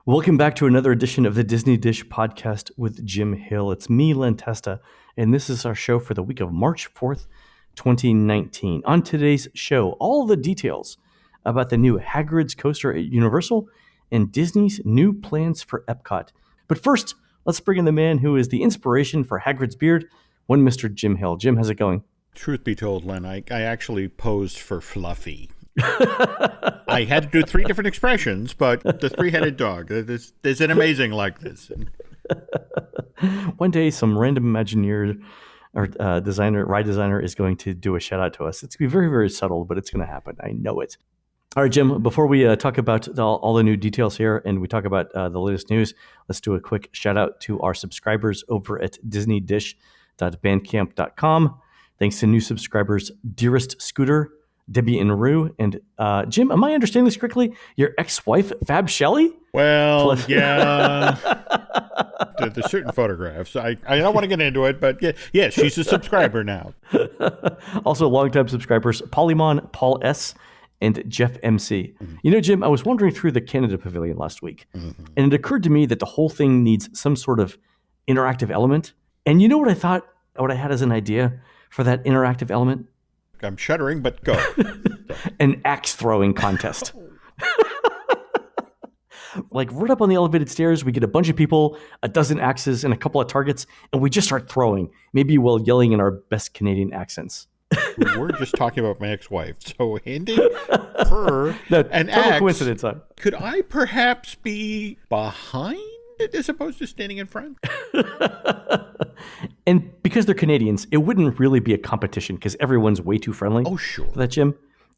Welcome back to another edition of the Disney Dish podcast with Jim Hill. It's me, Len Testa, and this is our show for the week of March 4th, 2019. On today's show, all the details about the new Hagrid's coaster at Universal and Disney's new plans for Epcot. But first, let's bring in the man who is the inspiration for Hagrid's beard, one Mr. Jim Hill. Jim, how's it going? Truth be told, Len, I actually posed for Fluffy. I had to do three different expressions, but the three-headed dog, there's an amazing like this. One day, some random Imagineer or ride designer is going to do a shout out to us. It's going to be very, very subtle, but it's going to happen. I know it. All right, Jim, before we talk about all the new details here and we talk about the latest news, let's do a quick shout out to our subscribers over at disneydish.bandcamp.com. Thanks to new subscribers, Dearest Scooter, Debbie and Rue, and Jim, am I understanding this correctly? Your ex-wife, Fab Shelley? Well, yeah. There's certain photographs. I don't want to get into it, but yeah, she's a subscriber now. Also, longtime subscribers, Polymon, Paul S., and Jeff MC. Mm-hmm. You know, Jim, I was wandering through the Canada Pavilion last week, and it occurred to me that the whole thing needs some sort of interactive element. And you know what I thought, what I had as an idea for that interactive element? I'm shuddering, but go. An axe throwing contest. Like right up on the elevated stairs, we get a bunch of people, a dozen axes, and a couple of targets, and we just start throwing, maybe while yelling in our best Canadian accents. We're just talking about my ex-wife, so handing her an axe. Coincidence. Could I perhaps be behind it as opposed to standing in front? And because they're Canadians, it wouldn't really be a competition because everyone's way too friendly. Oh, sure. For that, Jim.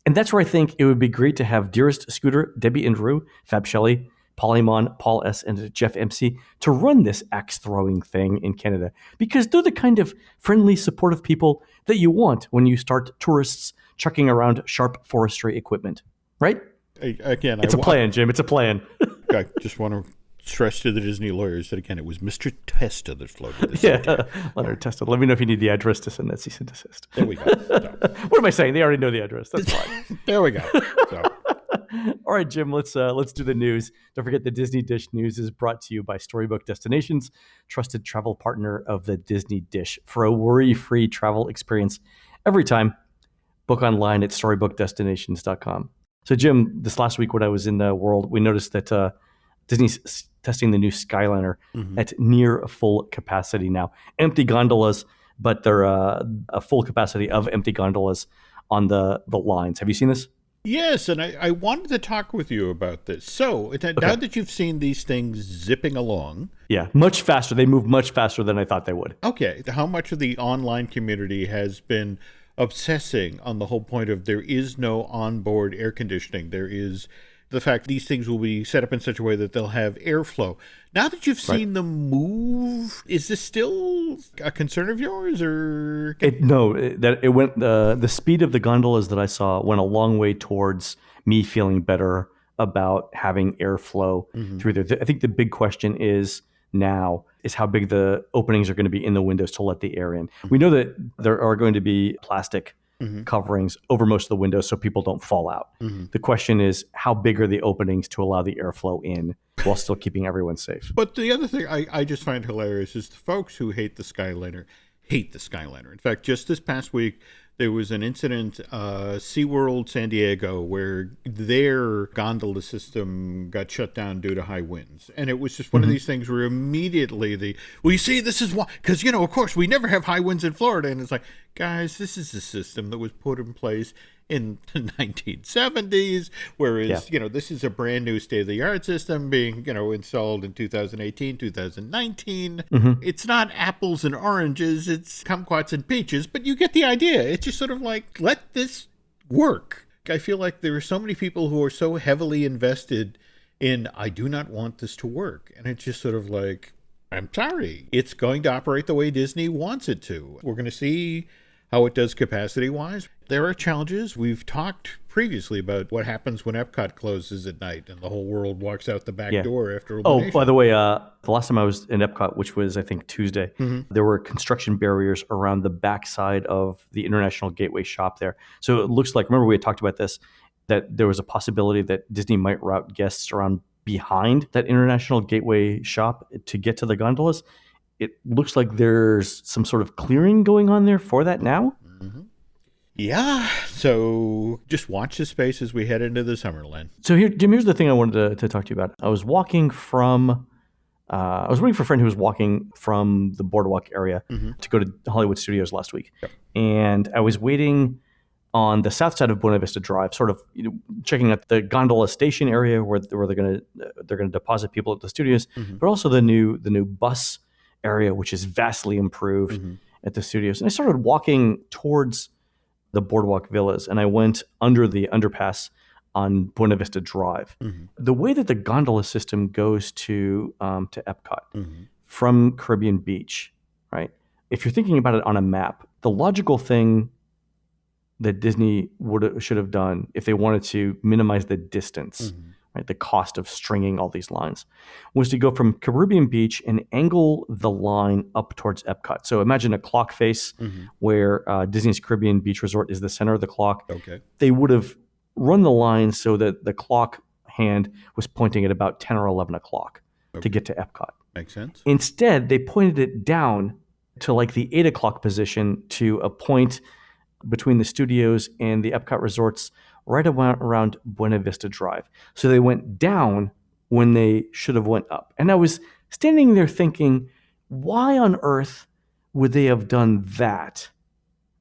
And that's where I think it would be great to have Dearest Scooter, Debbie and Rue, Fab Shelley, Polymon, Paul S., and Jeff MC to run this axe throwing thing in Canada because they're the kind of friendly, supportive people that you want when you start tourists chucking around sharp forestry equipment, right? Again, it's a plan, Jim. It's a plan. I just want to stress to the Disney lawyers that, again, it was Mr. Testa that floated this. Leonard Testa. Let me know if you need the address to send that cease and desist. There we go. So. What am I saying? They already know the address. That's fine. There we go. So. All right, Jim, let's do the news. Don't forget the Disney Dish News is brought to you by Storybook Destinations, trusted travel partner of the Disney Dish. For a worry-free travel experience every time, book online at storybookdestinations.com. So, Jim, this last week when I was in the world, we noticed that Disney's testing the new Skyliner at near full capacity now. Empty gondolas, but they're a full capacity of empty gondolas on the lines. Have you seen this? Yes, and I wanted to talk with you about this. So, now that you've seen these things zipping along. Yeah, much faster. They move much faster than I thought they would. Okay. How much of the online community has been obsessing on the whole point of there is no onboard air conditioning? There is the fact these things will be set up in such a way that they'll have airflow. Now that you've seen them move, is this still a concern of yours, or the speed of the gondolas that I saw went a long way towards me feeling better about having airflow through there. I think the big question is how big the openings are going to be in the windows to let the air in. We know that there are going to be plastic coverings over most of the windows so people don't fall out. The question is, how big are the openings to allow the airflow in while still keeping everyone safe? But the other thing I just find hilarious is the folks who hate the Skyliner. In fact, just this past week, there was an incident, SeaWorld San Diego, where their gondola system got shut down due to high winds. And it was just one of these things where immediately you see, this is why, because, of course, we never have high winds in Florida. And it's like, guys, this is a system that was put in place in the 1970s, whereas, this is a brand new state-of-the-art system being, installed in 2018, 2019. It's not apples and oranges, it's kumquats and peaches, but you get the idea. It's just sort of like, let this work. I feel like there are so many people who are so heavily invested in, I do not want this to work. And it's just sort of like, I'm sorry. It's going to operate the way Disney wants it to. We're going to see how it does capacity-wise. There are challenges. We've talked previously about what happens when Epcot closes at night and the whole world walks out the back door after illumination. Oh, by the way, the last time I was in Epcot, which was, I think, Tuesday, there were construction barriers around the backside of the International Gateway shop there. So it looks like, remember we had talked about this, that there was a possibility that Disney might route guests around behind that International Gateway shop to get to the gondolas. It looks like there's some sort of clearing going on there for that now. Mm-hmm. Yeah, so just watch the space as we head into the summer, Len. So here, Jim, here's the thing I wanted to talk to you about. I was waiting for a friend who was walking from the boardwalk area to go to Hollywood Studios last week. Yep. And I was waiting on the south side of Buena Vista Drive, sort of checking out the gondola station area where they're going to deposit people at the studios, but also the new bus area, which is vastly improved at the studios. And I started walking towards the boardwalk villas, and I went under the underpass on Buena Vista Drive. The way that the gondola system goes to Epcot from Caribbean Beach, right? If you're thinking about it on a map, the logical thing that Disney should have done if they wanted to minimize the distance, right, the cost of stringing all these lines, was to go from Caribbean Beach and angle the line up towards Epcot. So imagine a clock face where Disney's Caribbean Beach Resort is the center of the clock. Okay. They would have run the line so that the clock hand was pointing at about 10 or 11 o'clock to get to Epcot. Makes sense. Instead, they pointed it down to like the 8 o'clock position to a point between the studios and the Epcot resorts right around Buena Vista Drive. So they went down when they should have went up. And I was standing there thinking, why on earth would they have done that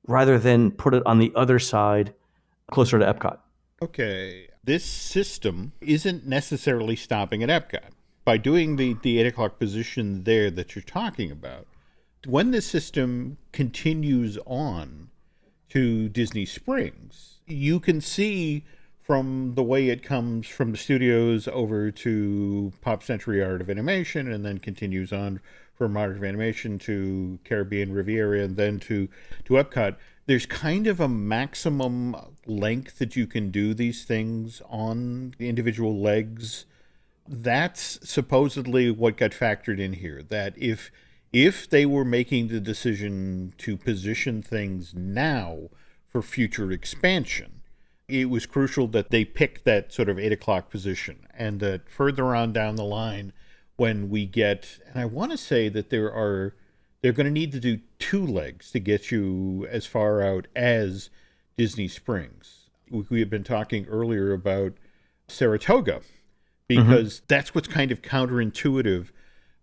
rather than put it on the other side closer to Epcot? Okay, this system isn't necessarily stopping at Epcot. By doing the 8 o'clock position there that you're talking about, when the system continues on to Disney Springs, you can see from the way it comes from the studios over to Pop Century Art of Animation and then continues on from Art of Animation to Caribbean Riviera and then to Epcot, there's kind of a maximum length that you can do these things on the individual legs. That's supposedly what got factored in here, that if they were making the decision to position things now for future expansion, it was crucial that they pick that sort of 8 o'clock position, and that further on down the line when we get, and I want to say that they're going to need to do 2 legs to get you as far out as Disney Springs. We had been talking earlier about Saratoga, because that's what's kind of counterintuitive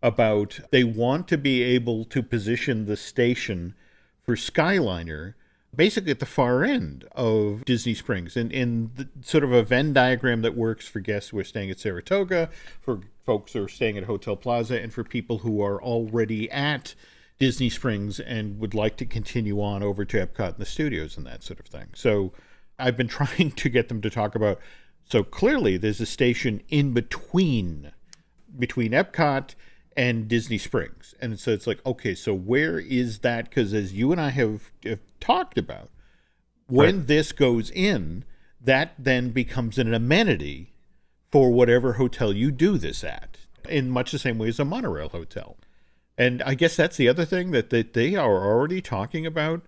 about, they want to be able to position the station for Skyliner basically at the far end of Disney Springs, in the, sort of a Venn diagram that works for guests who are staying at Saratoga, for folks who are staying at Hotel Plaza, and for people who are already at Disney Springs and would like to continue on over to Epcot and the studios and that sort of thing. So I've been trying to get them to talk about, so clearly there's a station in between Epcot and Disney Springs. And so it's like, okay, so where is that? Because as you and I have talked about, when this goes in, that then becomes an amenity for whatever hotel you do this at, in much the same way as a monorail hotel. And I guess that's the other thing, that they are already talking about,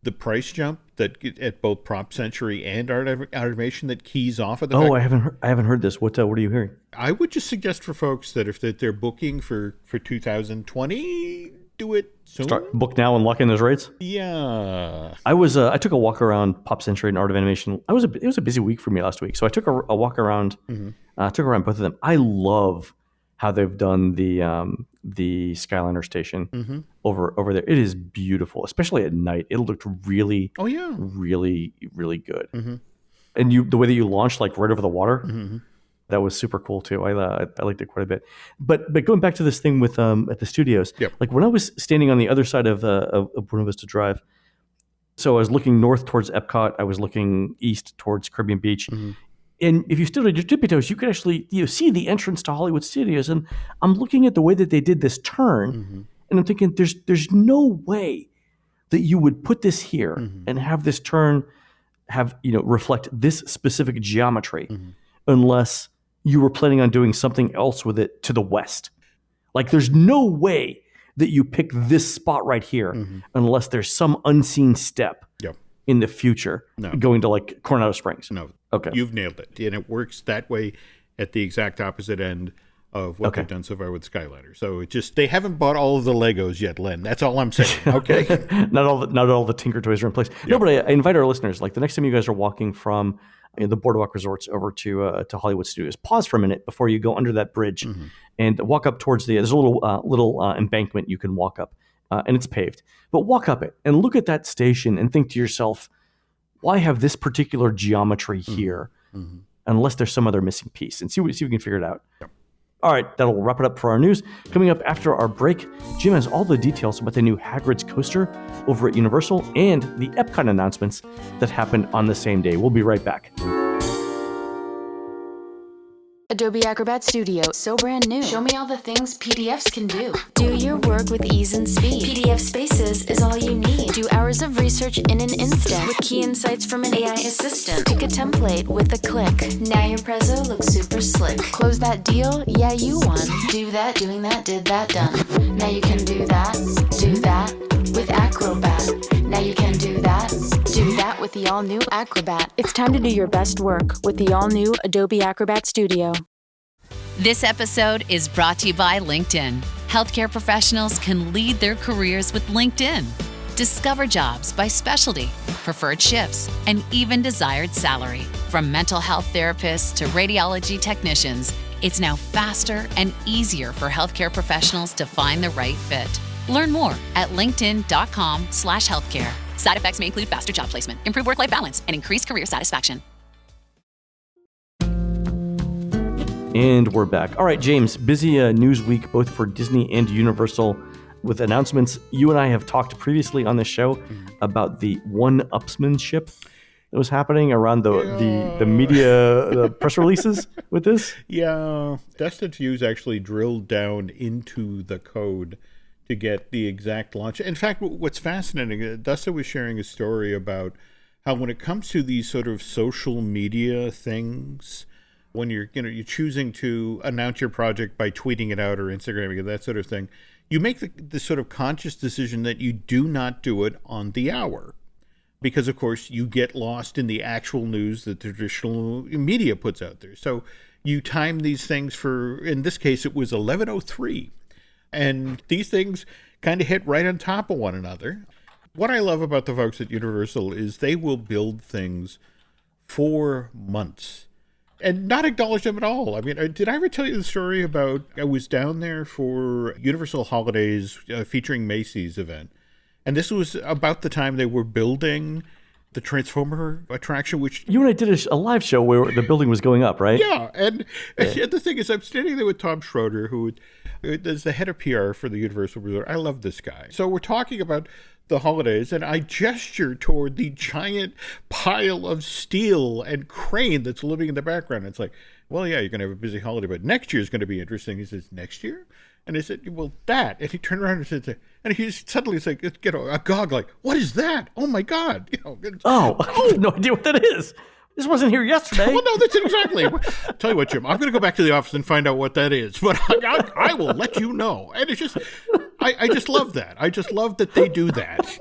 the price jump that at both Prop Century and Art Animation that keys off of the fact. I haven't heard this. What are you hearing? I would just suggest for folks that if they're booking for 2020, do it soon. Book now and lock in those rates. Yeah. I took a walk around Pop Century and Art of Animation. It was a busy week for me last week, so I took a walk around. Took around both of them. I love how they've done the Skyliner station over there. It is beautiful, especially at night. It looked really, really, really good. And the way that you launched, like right over the water, that was super cool too. I liked it quite a bit. But going back to this thing with at the studios, like when I was standing on the other side of Buena Vista Drive, so I was looking north towards Epcot, I was looking east towards Caribbean Beach. And if you stood on your tippy toes, you could actually see the entrance to Hollywood Studios. And I'm looking at the way that they did this turn, and I'm thinking, there's no way that you would put this here and have this turn reflect this specific geometry, unless you were planning on doing something else with it to the west. Like, there's no way that you pick this spot right here unless there's some unseen step in the future going to like Coronado Springs. No. Okay. You've nailed it. And it works that way at the exact opposite end of what they've done so far with Skyliner. So it just, they haven't bought all of the Legos yet, Len. That's all I'm saying. Okay. not all the Tinker Toys are in place. No, but I invite our listeners, like the next time you guys are walking from the Boardwalk Resorts over to Hollywood Studios, pause for a minute before you go under that bridge and walk up towards there's a little embankment you can walk up, and it's paved. But walk up it and look at that station and think to yourself, why have this particular geometry here unless there's some other missing piece? And see if we can figure it out. Yep. All right, that'll wrap it up for our news. Coming up after our break, Jim has all the details about the new Hagrid's coaster over at Universal and the Epcot announcements that happened on the same day. We'll be right back. Adobe Acrobat Studio, so brand new. Show me all the things PDFs can do. Do your work with ease and speed. PDF Spaces is all you need. Do hours of research in an instant with key insights from an AI assistant. Pick a template with a click. Now your prezzo looks super slick. Close that deal? Yeah, you won. Do that, doing that, did that, done. Now you can do that with Acrobat. Now you can do that with the all-new Acrobat. It's time to do your best work with the all-new Adobe Acrobat Studio. This episode is brought to you by LinkedIn. Healthcare professionals can lead their careers with LinkedIn. Discover jobs by specialty, preferred shifts, and even desired salary. From mental health therapists to radiology technicians, it's now faster and easier for healthcare professionals to find the right fit. Learn more at linkedin.com/healthcare. Side effects may include faster job placement, improved work-life balance, and increased career satisfaction. And we're back. All right, James, busy news week both for Disney and Universal with announcements. You and I have talked previously on this show about the one-upsmanship that was happening around the media the press releases with this. Yeah, Destin Hughes actually drilled down into the code to get the exact launch. In fact, what's fascinating, Dustin was sharing a story about how when it comes to these sort of social media things, when you're choosing to announce your project by tweeting it out or Instagramming it, that sort of thing, you make the sort of conscious decision that you do not do it on the hour. Because, of course, you get lost in the actual news that the traditional media puts out there. So you time these things for, in this case, it was 11:03. And these things kind of hit right on top of one another. What I love about the folks at Universal is they will build things for months and not acknowledge them at all. I mean, did I ever tell you the story about, I was down there for Universal Holidays featuring Macy's event. And this was about the time they were building the Transformer attraction, which... You and I did a live show where the building was going up, right? Yeah, and the thing is, I'm standing there with Tom Schroeder, who is the head of PR for the Universal Resort. I love this guy. So we're talking about the holidays, and I gesture toward the giant pile of steel and crane that's living in the background. It's like, well, yeah, you're going to have a busy holiday, but next year's going to be interesting. He says, next year? And I said, well, that. And he turned around and said, and he's suddenly like, agog, like, what is that? Oh my God. I have no idea what that is. This wasn't here yesterday. Well, no, that's exactly. Tell you what, Jim, I'm going to go back to the office and find out what that is. But I will let you know. And it's just, I just love that. I just love that they do that.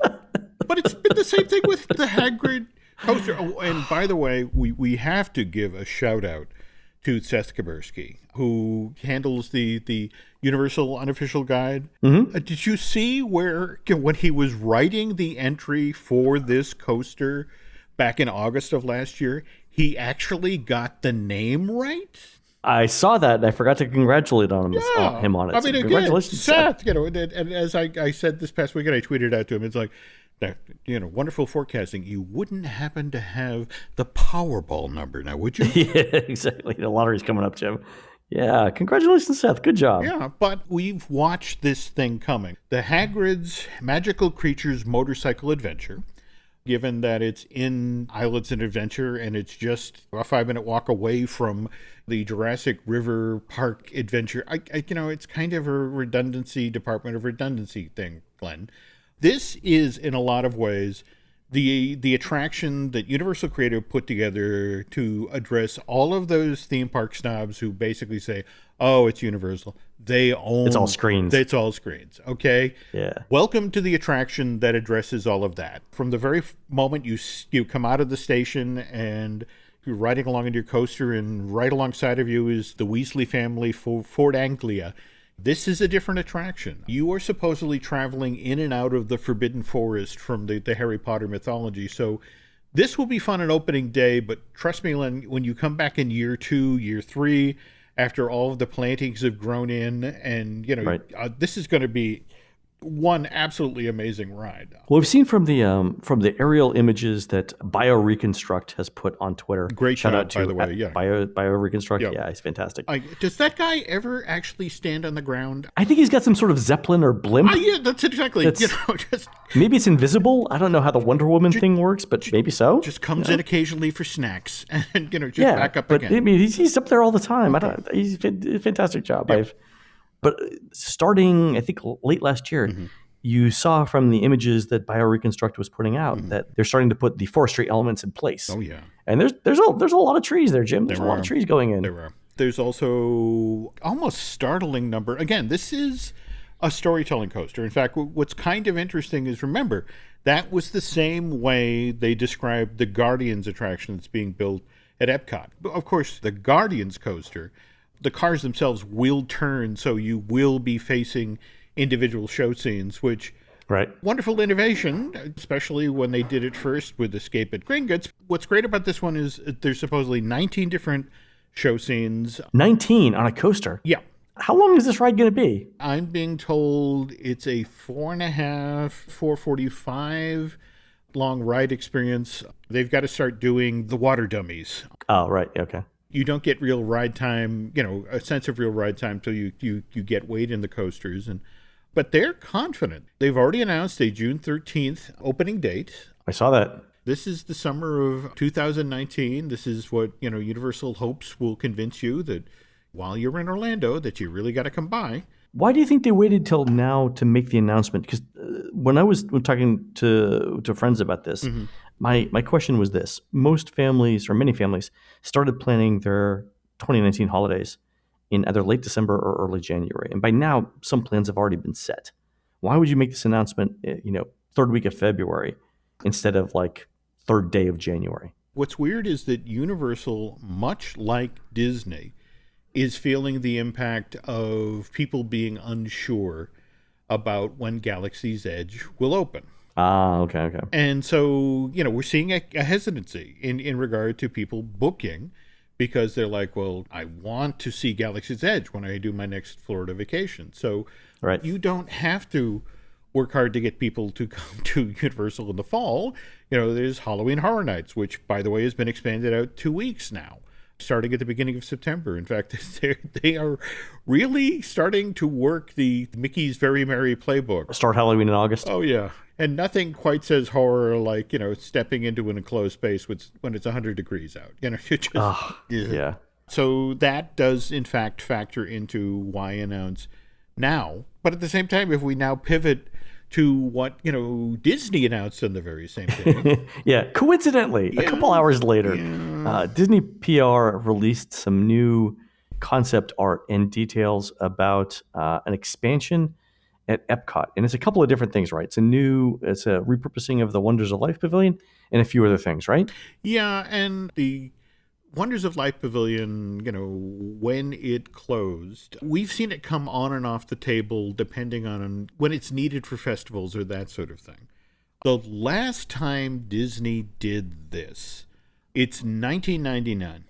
But it's been the same thing with the Hagrid coaster. Oh, and by the way, we have to give a shout out to Seth Kabersky, who handles the Universal Unofficial Guide. Mm-hmm. Did you see where, when he was writing the entry for this coaster back in August of last year, he actually got the name right? I saw that, and I forgot to congratulate him on it. I mean, so congratulations, Seth. And as I said this past weekend, I tweeted out to him, it's like, wonderful forecasting. You wouldn't happen to have the Powerball number now, would you? Yeah, exactly. The lottery's coming up, Jim. Yeah, congratulations, Seth. Good job. Yeah, but we've watched this thing coming. The Hagrid's Magical Creatures Motorcycle Adventure, given that it's in Islands and Adventure and it's just a 5-minute walk away from the Jurassic River Park Adventure. It's kind of a redundancy, Department of Redundancy thing, Glenn. This is, in a lot of ways, the attraction that Universal Creative put together to address all of those theme park snobs who basically say, oh, it's Universal. They own... It's all screens. It's all screens, okay? Yeah. Welcome to the attraction that addresses all of that. From the very moment you come out of the station and You're riding along in your coaster, and right alongside of you is the Weasley family Fort Anglia. This is a different attraction. You are supposedly traveling in and out of the Forbidden Forest from the Harry Potter mythology. So this will be fun on opening day, but trust me, Len, when you come back in year 2, year 3, after all of the plantings have grown in, and, this is going to be one absolutely amazing ride. Well, we've seen from the aerial images that BioReconstruct has put on Twitter. Great Shout job, out to by the way. Yeah, BioReconstruct. Yeah. Yeah, he's fantastic. Does that guy ever actually stand on the ground? I think he's got some sort of Zeppelin or blimp. Yeah, that's exactly. Maybe it's invisible. I don't know how the Wonder Woman thing works, but maybe so. Just comes in occasionally for snacks, and back up again. I mean, he's up there all the time. He's a fantastic job. Yeah. But starting, I think, late last year, you saw from the images that BioReconstruct was putting out that they're starting to put the forestry elements in place. Oh, yeah. And there's a lot of trees there, Jim. There's a lot of trees going in. There are. There's also almost startling number. Again, this is a storytelling coaster. In fact, what's kind of interesting is, remember, that was the same way they described the Guardians attraction that's being built at Epcot. Of course, the Guardians coaster, the cars themselves will turn, so you will be facing individual show scenes, which wonderful innovation, especially when they did it first with Escape at Gringotts. What's great about this one is there's supposedly 19 different show scenes. 19 on a coaster? Yeah. How long is this ride going to be? I'm being told it's a 4.5, 4:45 long ride experience. They've got to start doing the water dummies. Oh, right. Okay. You don't get real ride time, a sense of real ride time till you get weight in the coasters. But they're confident. They've already announced a June 13th opening date. I saw that. This is the summer of 2019. This is what, Universal hopes will convince you that while you're in Orlando, that you really got to come by. Why do you think they waited till now to make the announcement? Because when I was talking to friends about this, my question was this. Most families, or many families, started planning their 2019 holidays in either late December or early January. And by now, some plans have already been set. Why would you make this announcement, third week of February instead of third day of January? What's weird is that Universal, much like Disney, is feeling the impact of people being unsure about when Galaxy's Edge will open. Ah, okay. And so, we're seeing a hesitancy in regard to people booking, because they're like, well, I want to see Galaxy's Edge when I do my next Florida vacation. So you don't have to work hard to get people to come to Universal in the fall. There's Halloween Horror Nights, which, by the way, has been expanded out 2 weeks now, starting at the beginning of September. In fact, they are really starting to work the Mickey's Very Merry Playbook. Start Halloween in August. Oh, yeah. And nothing quite says horror like, stepping into an enclosed space when it's 100 degrees out. Yeah. So that does, in fact, factor into why announce now. But at the same time, if we now pivot to what, Disney announced on the very same day. Yeah, coincidentally, a couple hours later, Disney PR released some new concept art and details about an expansion at Epcot. And it's a couple of different things, right? It's a repurposing of the Wonders of Life Pavilion and a few other things, right? Yeah, and the Wonders of Life Pavilion, when it closed, we've seen it come on and off the table depending on when it's needed for festivals or that sort of thing. The last time Disney did this, it's 1999.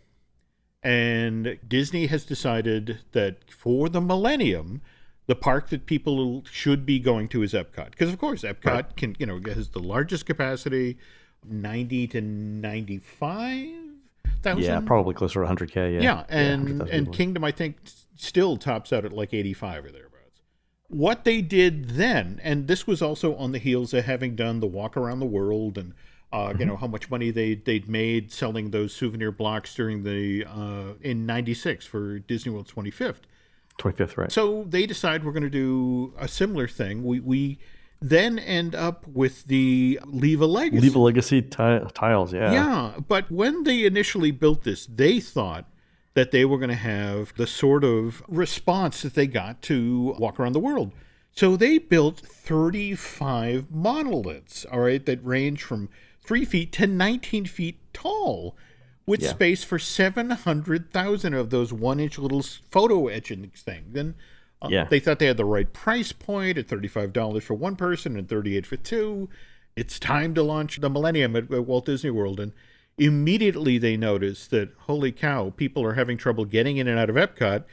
And Disney has decided that for the millennium, the park that people should be going to is Epcot. Because, of course, Epcot can, has the largest capacity, 90 to 95,000. Yeah, probably closer to 100K. Yeah, and Kingdom, I think, still tops out at 85 or thereabouts. What they did then, and this was also on the heels of having done the walk around the world and how much money they'd made selling those souvenir blocks during in 96 for Disney World's 25th, right. So they decide we're going to do a similar thing. We then end up with the Leave a Legacy tiles, yeah. Yeah, but when they initially built this, they thought that they were going to have the sort of response that they got to Walk Around the World. So they built 35 monoliths, all right, that range from 3 feet to 19 feet tall, with space for 700,000 of those 1-inch little photo etching things. And they thought they had the right price point at $35 for one person and $38 for two. It's time to launch the Millennium at Walt Disney World. And immediately they noticed that, holy cow, people are having trouble getting in and out of Epcot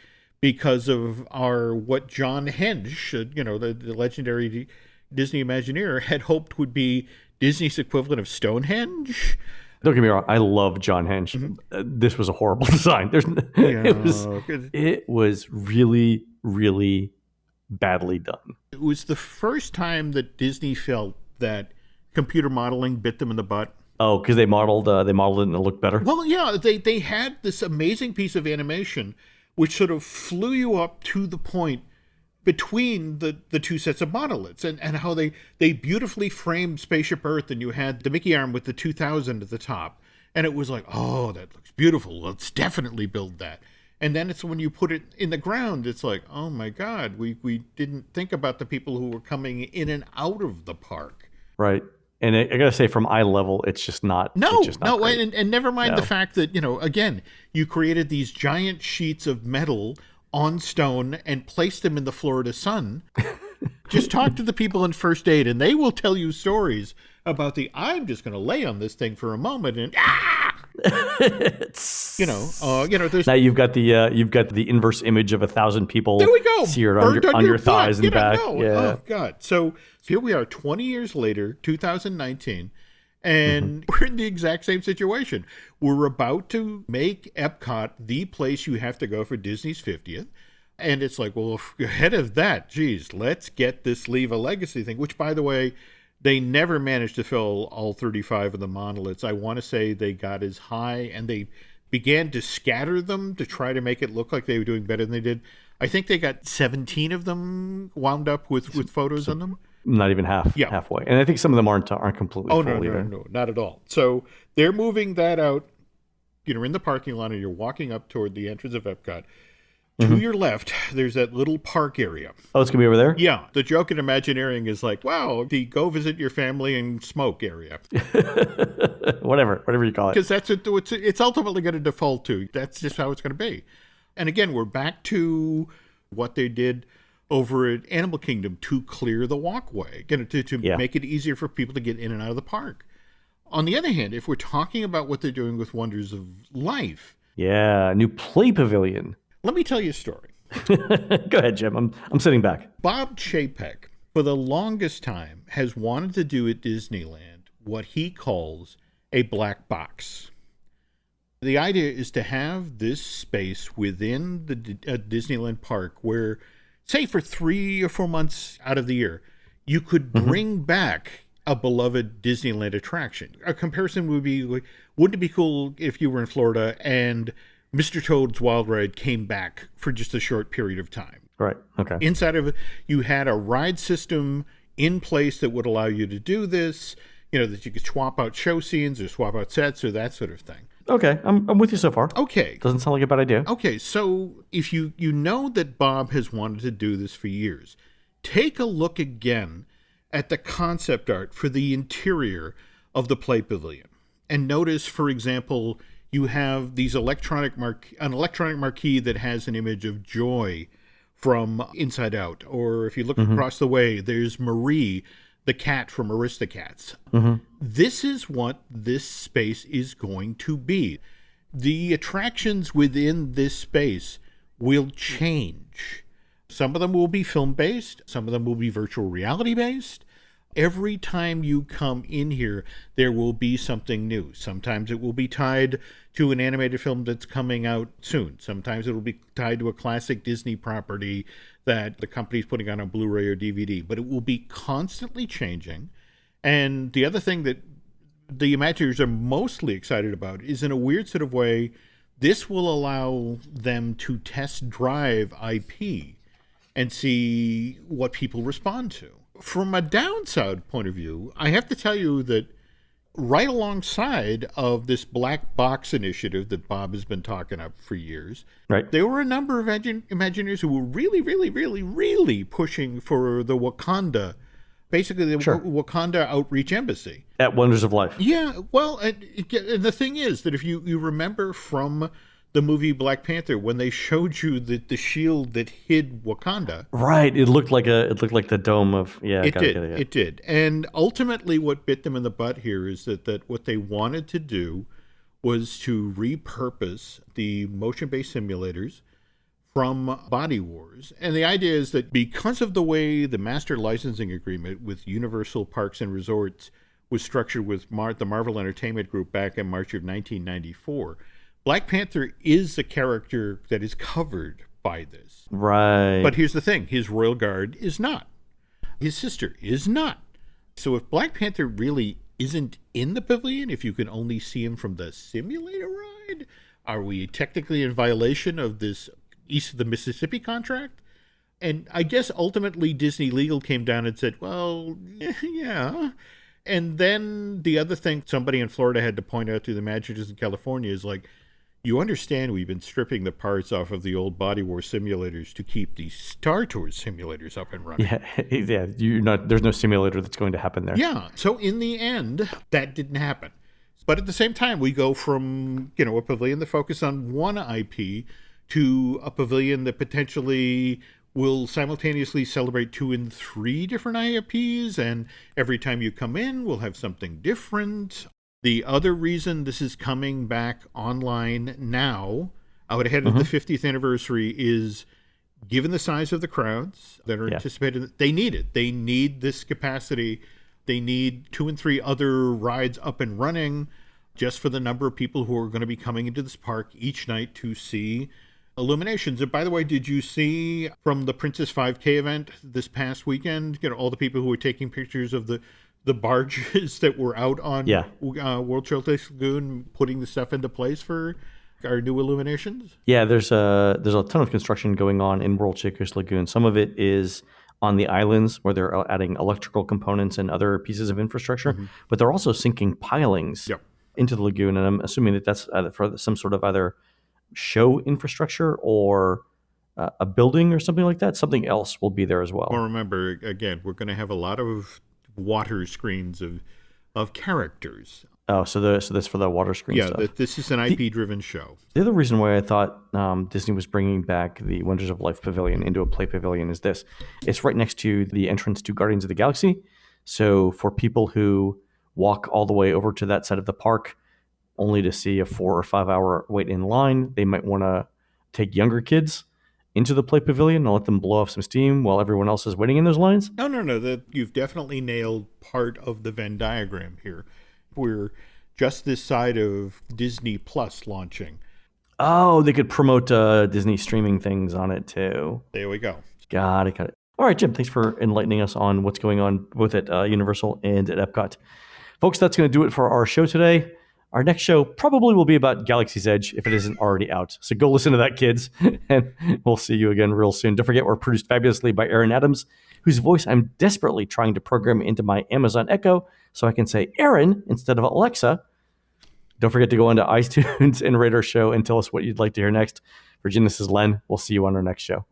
because of what John Hench, the legendary Disney Imagineer, had hoped would be Disney's equivalent of Stonehenge. Don't get me wrong, I love John Hench. Mm-hmm. This was a horrible design. It was really, really badly done. It was the first time that Disney felt that computer modeling bit them in the butt. Oh, because they modeled it and it looked better? Well, yeah, they had this amazing piece of animation which sort of flew you up to the point between the two sets of monoliths, and how they beautifully framed Spaceship Earth, and you had the Mickey arm with the 2000 at the top. And it was like, oh, that looks beautiful. Let's definitely build that. And then it's when you put it in the ground, it's like, oh my God, we didn't think about the people who were coming in and out of the park. Right. And I gotta say, from eye level, it's just not. No, great. And never mind the fact that, again, you created these giant sheets of metal on stone and placed them in the Florida sun. Just talk to the people in first aid, and they will tell you stories about I'm just going to lay on this thing for a moment and there's now you've got the inverse image of 1,000 people. There we go. Seared on your thighs and back. Yeah. Oh God. So here we are 20 years later, 2019. And we're in the exact same situation. We're about to make Epcot the place you have to go for Disney's 50th. And it's like, well, ahead of that, geez, let's get this Leave a Legacy thing, which, by the way, they never managed to fill all 35 of the monoliths. I want to say they got as high, and they began to scatter them to try to make it look like they were doing better than they did. I think they got 17 of them wound up with photos on them. Not even halfway. And I think some of them aren't completely full either. No, not at all. So they're moving that out, in the parking lot, and you're walking up toward the entrance of Epcot. To your left, there's that little park area. Oh, it's going to be over there? Yeah. The joke in Imagineering is like, wow, the go visit your family and smoke area. whatever you call it. Because that's it's ultimately going to default to. That's just how it's going to be. And again, we're back to what they did over at Animal Kingdom to clear the walkway, to make it easier for people to get in and out of the park. On the other hand, if we're talking about what they're doing with Wonders of Life. Yeah, new play pavilion. Let me tell you a story. Go ahead, Jim. I'm sitting back. Bob Chapek, for the longest time, has wanted to do at Disneyland what he calls a black box. The idea is to have this space within the Disneyland park where, say, for 3 or 4 months out of the year, you could bring back a beloved Disneyland attraction. A comparison would be, like, wouldn't it be cool if you were in Florida and Mr. Toad's Wild Ride came back for just a short period of time? Right. Okay. Inside of it, you had a ride system in place that would allow you to do this, that you could swap out show scenes or swap out sets or that sort of thing. Okay, I'm with you so far. Okay. Doesn't sound like a bad idea. Okay, so if you know that Bob has wanted to do this for years, take a look again at the concept art for the interior of the Play Pavilion. And notice, for example, you have these an electronic marquee that has an image of Joy from Inside Out. Or if you look across the way, there's Marie, the cat from Aristocats. This is what this space is going to be. The attractions within this space will change. Some of them will be film-based. Some of them will be virtual reality-based. Every time you come in here, there will be something new. Sometimes it will be tied to an animated film that's coming out soon. Sometimes it will be tied to a classic Disney property that the company's putting on a Blu-ray or DVD. But it will be constantly changing. And the other thing that the Imagineers are mostly excited about is, in a weird sort of way, this will allow them to test drive IP and see what people respond to. From a downside point of view, I have to tell you that right alongside of this black box initiative that Bob has been talking up for years, right, there were a number of Imagineers who were really, really, really, really pushing for the Wakanda basically the Sure. Wakanda Outreach Embassy. At Wonders of Life. Yeah, well, and the thing is that if you remember from the movie Black Panther, when they showed you the shield that hid Wakanda, Right. It looked like the dome of it did. And ultimately what bit them in the butt here is that what they wanted to do was to repurpose the motion-based simulators from Body Wars. And the idea is that because of the way the master licensing agreement with Universal Parks and Resorts was structured with the Marvel Entertainment Group back in March of 1994, Black Panther is a character that is covered by this. Right. But here's the thing. His royal guard is not. His sister is not. So if Black Panther really isn't in the pavilion, if you can only see him from the simulator ride, are we technically in violation of this East of the Mississippi contract? And I guess ultimately Disney Legal came down and said, well, yeah. And then the other thing somebody in Florida had to point out to the managers in California is like, you understand we've been stripping the parts off of the old Body War simulators to keep the Star Tours simulators up and running. Yeah. There's no simulator that's going to happen there. Yeah. So in the end, that didn't happen. But at the same time, we go from, a pavilion that focuses on one IP to a pavilion that potentially will simultaneously celebrate 2 and 3 different IPs. And every time you come in, we'll have something different. The other reason this is coming back online now, out ahead of the 50th anniversary, is given the size of the crowds that are anticipated, they need it. They need this capacity. They need 2 and 3 other rides up and running just for the number of people who are going to be coming into this park each night to see Illuminations. And by the way, did you see from the Princess 5K event this past weekend, all the people who were taking pictures of the barges that were out on World Showcase Lagoon, putting the stuff into place for our new Illuminations? Yeah, there's a ton of construction going on in World Showcase Lagoon. Some of it is on the islands where they're adding electrical components and other pieces of infrastructure, but they're also sinking pilings into the lagoon. And I'm assuming that that's for some sort of either show infrastructure or a building or something like that. Something else will be there as well. Well, remember, again, we're going to have a lot of water screens of characters. Oh, so that's for the water screen stuff. Yeah, this is an IP-driven show. The other reason why I thought Disney was bringing back the Wonders of Life Pavilion into a play pavilion is this. It's right next to the entrance to Guardians of the Galaxy. So for people who walk all the way over to that side of the park only to see a 4 or 5 hour wait in line, they might want to take younger kids into the play pavilion and let them blow off some steam while everyone else is waiting in those lines. No. You've definitely nailed part of the Venn diagram here. We're just this side of Disney Plus launching. Oh, they could promote Disney streaming things on it too. There we go. Got it. All right, Jim, thanks for enlightening us on what's going on both at Universal and at Epcot. Folks, that's going to do it for our show today. Our next show probably will be about Galaxy's Edge if it isn't already out. So go listen to that, kids, and we'll see you again real soon. Don't forget, we're produced fabulously by Aaron Adams, whose voice I'm desperately trying to program into my Amazon Echo so I can say Aaron instead of Alexa. Don't forget to go onto iTunes and rate our show and tell us what you'd like to hear next. Virginia, this is Len. We'll see you on our next show.